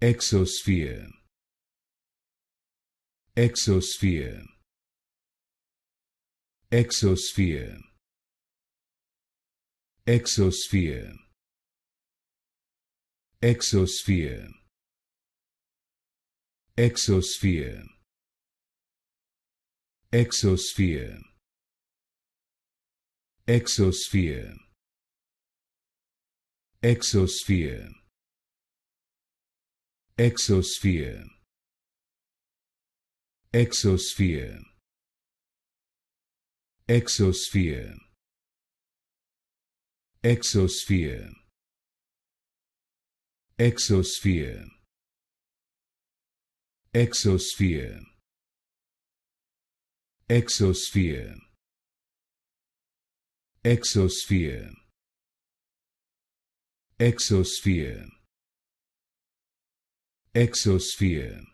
Exosphere. Exosphere. Exosphere. Exosphere. Exosphere. Exosphere. Exosphere. Exosphere. Exosphere. Exosphere. Exosphere. Exosphere. Exosphere. Exosphere. Exosphere. Exosphere. Exosphere. Exosphere. Exosphere.